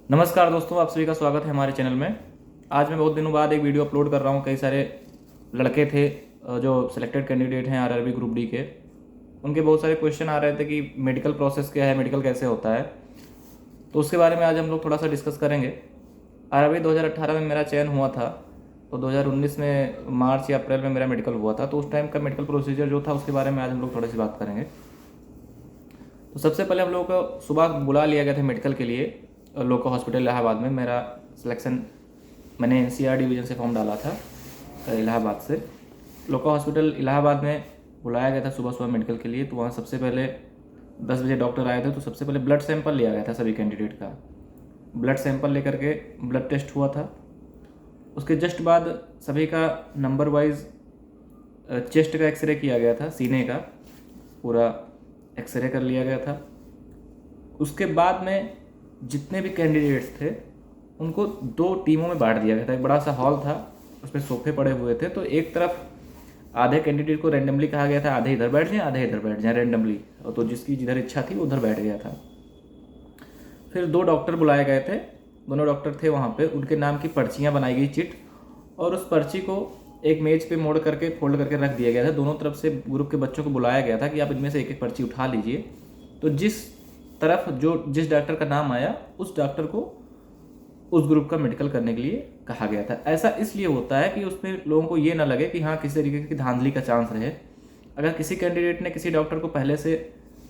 नमस्कार दोस्तों, आप सभी का स्वागत है हमारे चैनल में। आज मैं बहुत दिनों बाद एक वीडियो अपलोड कर रहा हूँ। कई सारे लड़के थे जो सिलेक्टेड कैंडिडेट हैं आरआरबी ग्रुप डी के। उनके बहुत सारे क्वेश्चन आ रहे थे कि मेडिकल प्रोसेस क्या है, मेडिकल कैसे होता है। तो उसके बारे में आज हम लोग थोड़ा सा डिस्कस करेंगे। आरआरबी 2018 में मेरा चयन हुआ था, तो 2019 में मार्च या अप्रैल में मेरा मेडिकल हुआ था। तो उस टाइम का मेडिकल प्रोसीजर जो था उसके बारे में आज हम लोग थोड़ी सी बात करेंगे। तो सबसे पहले हम लोगों को सुबह बुला लिया गया था मेडिकल के लिए लोको हॉस्पिटल इलाहाबाद में। मेरा सिलेक्शन मैंने एनसीआर डिवीज़न से फॉर्म डाला था इलाहाबाद से। लोको हॉस्पिटल इलाहाबाद में बुलाया गया था सुबह सुबह मेडिकल के लिए। तो वहाँ सबसे पहले 10 बजे डॉक्टर आए थे। तो सबसे पहले ब्लड सैंपल लिया गया था सभी कैंडिडेट का। ब्लड सैंपल लेकर के ब्लड टेस्ट हुआ था। उसके जस्ट बाद सभी का नंबर वाइज चेस्ट का एक्सरे किया गया था, सीने का पूरा एक्सरे कर लिया गया था। उसके बाद में जितने भी कैंडिडेट्स थे उनको 2 टीमों में बांट दिया गया था। एक बड़ा सा हॉल था, उसमें सोफे पड़े हुए थे। तो एक तरफ आधे कैंडिडेट को रैंडमली कहा गया था, आधे इधर बैठ जाएं, आधे इधर बैठ जाएं रैंडमली। और तो जिसकी जिधर इच्छा थी वो उधर बैठ गया था। फिर 2 डॉक्टर बुलाए गए थे। दोनों डॉक्टर थे वहाँ पे। उनके नाम की पर्चियाँ बनाई गई, चिट, और उस पर्ची को एक मेज पे मोड़ करके फोल्ड करके रख दिया गया था। दोनों तरफ से ग्रुप के बच्चों को बुलाया गया था कि आप इनमें से एक एक पर्ची उठा लीजिए। तो जिस डॉक्टर का नाम आया उस डॉक्टर को उस ग्रुप का मेडिकल करने के लिए कहा गया था। ऐसा इसलिए होता है कि उसमें लोगों को ये ना लगे कि हाँ किसी तरीके की धांधली का चांस रहे। अगर किसी कैंडिडेट ने किसी डॉक्टर को पहले से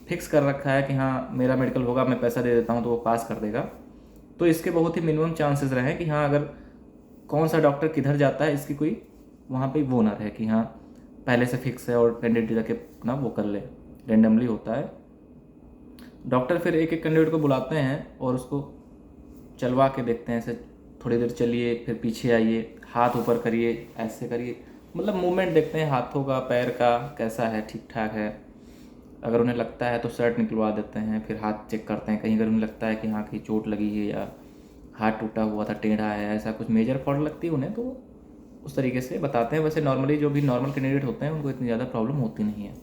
फिक्स कर रखा है कि हाँ मेरा मेडिकल होगा, मैं पैसा दे देता हूँ, तो वो पास कर देगा। तो इसके बहुत ही मिनिमम चांसेस रहे कि हाँ अगर कौन सा डॉक्टर किधर जाता है इसकी कोई वहाँ पे वो ना रहे कि हाँ पहले से फिक्स है और कैंडिडेट जाके ना वो कर ले। रेंडमली होता है। डॉक्टर फिर एक एक कैंडिडेट को बुलाते हैं और उसको चलवा के देखते हैं। ऐसे थोड़ी देर चलिए, फिर पीछे आइए, हाथ ऊपर करिए, ऐसे करिए, मतलब मूवमेंट देखते हैं हाथों का, पैर का कैसा है, ठीक ठाक है। अगर उन्हें लगता है तो शर्ट निकलवा देते हैं। फिर हाथ चेक करते हैं, कहीं अगर उन्हें लगता है कि हाँ कहीं चोट लगी है या हाथ टूटा हुआ था, टेढ़ा है, ऐसा कुछ मेजर फॉल्ट लगती है उन्हें, तो उस तरीके से बताते हैं। वैसे नॉर्मली जो भी नॉर्मल कैंडिडेट होते हैं उनको इतनी ज़्यादा प्रॉब्लम होती नहीं है।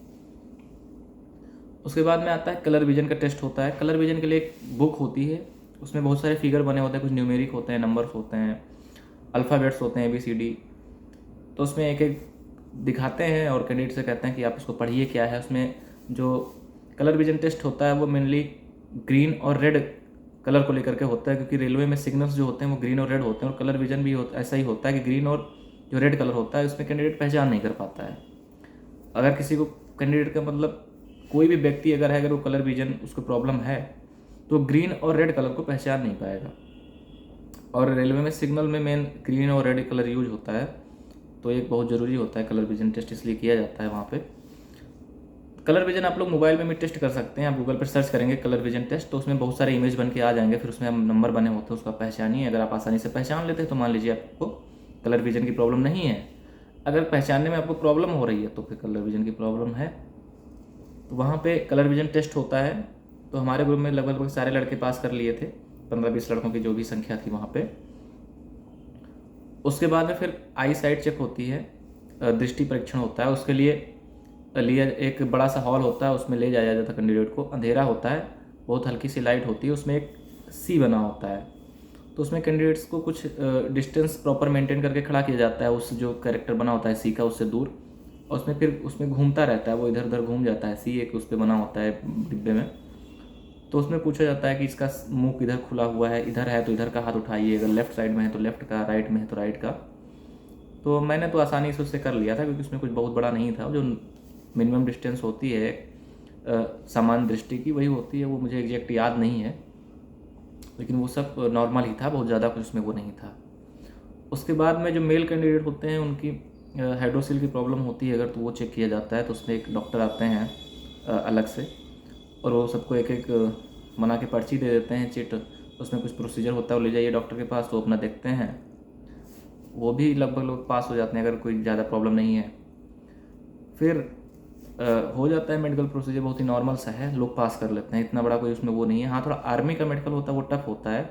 उसके बाद में आता है कलर विजन का टेस्ट होता है। कलर विजन के लिए एक बुक होती है, उसमें बहुत सारे फिगर बने होते हैं, कुछ न्यूमेरिक होते हैं, नंबर्स होते हैं, अल्फ़ाबेट्स होते हैं, ABCD। तो उसमें एक एक दिखाते हैं और कैंडिडेट से कहते हैं कि आप इसको पढ़िए क्या है। उसमें जो कलर विजन टेस्ट होता है वो मेनली ग्रीन और रेड कलर को लेकर के होता है, क्योंकि रेलवे में सिग्नल्स जो होते हैं वो ग्रीन और रेड होते हैं। और कलर विजन भी ऐसा ही होता है कि ग्रीन और जो रेड कलर होता है उसमें कैंडिडेट पहचान नहीं कर पाता है। अगर किसी को कैंडिडेट का मतलब कोई भी व्यक्ति अगर है, अगर वो कलर विजन उसको प्रॉब्लम है तो ग्रीन और रेड कलर को पहचान नहीं पाएगा। और रेलवे में सिग्नल में मेन ग्रीन और रेड कलर यूज होता है, तो एक बहुत ज़रूरी होता है कलर विजन टेस्ट, इसलिए किया जाता है वहाँ पे। कलर विजन आप लोग मोबाइल में भी टेस्ट कर सकते हैं। आप गूगल पर सर्च करेंगे कलर विजन टेस्ट, तो उसमें बहुत सारे इमेज बन के आ जाएंगे। फिर उसमें नंबर बने होते हैं, उसका पहचानिए। अगर आप आसानी से पहचान लेते हैं तो मान लीजिए आपको कलर विजन की प्रॉब्लम नहीं है। अगर पहचानने में आपको प्रॉब्लम हो रही है तो फिर कलर विजन की प्रॉब्लम है। तो वहाँ पे कलर विजन टेस्ट होता है। तो हमारे ग्रुप में लगभग सारे लड़के पास कर लिए थे, 15-20 लड़कों की जो भी संख्या थी वहाँ पे। उसके बाद में फिर आई साइट चेक होती है, दृष्टि परीक्षण होता है। उसके लिए एक बड़ा सा हॉल होता है, उसमें ले जाया जाता है कैंडिडेट को। अंधेरा होता है, बहुत हल्की सी लाइट होती है, उसमें एक सी बना होता है। तो उसमें कैंडिडेट्स को कुछ डिस्टेंस प्रॉपर मेंटेन करके खड़ा किया जाता है, उस जो कैरेक्टर बना होता है सी का उससे दूर। और उसमें फिर उसमें घूमता रहता है, वो इधर उधर घूम जाता है। सी एक उस पर बना होता है डिब्बे में। तो उसमें पूछा जाता है कि इसका मुंह किधर खुला हुआ है, इधर है तो इधर का हाथ उठाइए, अगर लेफ्ट साइड में है तो लेफ्ट का, राइट में है तो राइट का। तो मैंने तो आसानी से उससे कर लिया था, क्योंकि उसमें कुछ बहुत बड़ा नहीं था। जो मिनिमम डिस्टेंस होती है सामान्य दृष्टि की, वही होती है। वो मुझे एग्जैक्ट याद नहीं है, लेकिन वो सब नॉर्मल ही था, बहुत ज़्यादा कुछ उसमें वो नहीं था। उसके बाद में जो मेल कैंडिडेट होते हैं उनकी हाइड्रोसिल की प्रॉब्लम होती है अगर, तो वो चेक किया जाता है। तो उसमें एक डॉक्टर आते हैं अलग से, और वो सबको एक एक बना के पर्ची दे देते हैं, चिट। उसमें कुछ प्रोसीजर होता है, वो ले जाइए डॉक्टर के पास, तो अपना देखते हैं। वो भी लगभग लोग पास हो जाते हैं अगर कोई ज़्यादा प्रॉब्लम नहीं है। फिर हो जाता है मेडिकल प्रोसीजर, बहुत ही नॉर्मल सा है, लोग पास कर लेते हैं, इतना बड़ा कोई उसमें वो नहीं है। हाँ, थोड़ा आर्मी का मेडिकल होता है वो टफ होता है।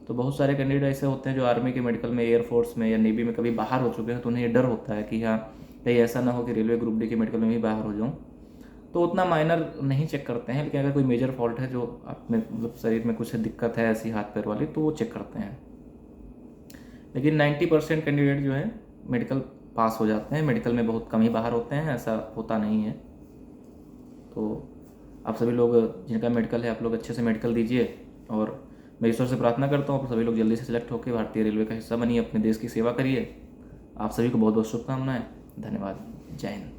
तो बहुत सारे कैंडिडेट ऐसे होते हैं जो आर्मी के मेडिकल में, एयरफोर्स में या नेवी में कभी बाहर हो चुके हैं, तो उन्हें ये डर होता है कि हाँ कहीं ऐसा ना हो कि रेलवे ग्रुप डी के मेडिकल में भी बाहर हो जाऊँ। तो उतना माइनर नहीं चेक करते हैं, लेकिन अगर कोई मेजर फॉल्ट है जो आप में मतलब शरीर में कुछ दिक्कत है ऐसी हाथ पैर वाली, तो वो चेक करते हैं। लेकिन 90% कैंडिडेट जो है मेडिकल पास हो जाते हैं। मेडिकल में बहुत कम ही बाहर होते हैं, ऐसा होता नहीं है। तो आप सभी लोग जिनका मेडिकल है, आप लोग अच्छे से मेडिकल दीजिए, और मैं ईश्वर से प्रार्थना करता हूँ आप सभी लोग जल्दी से सिलेक्ट होकर भारतीय रेलवे का हिस्सा बनिए, अपने देश की सेवा करिए। आप सभी को बहुत बहुत शुभकामनाएं। धन्यवाद। जय हिंद।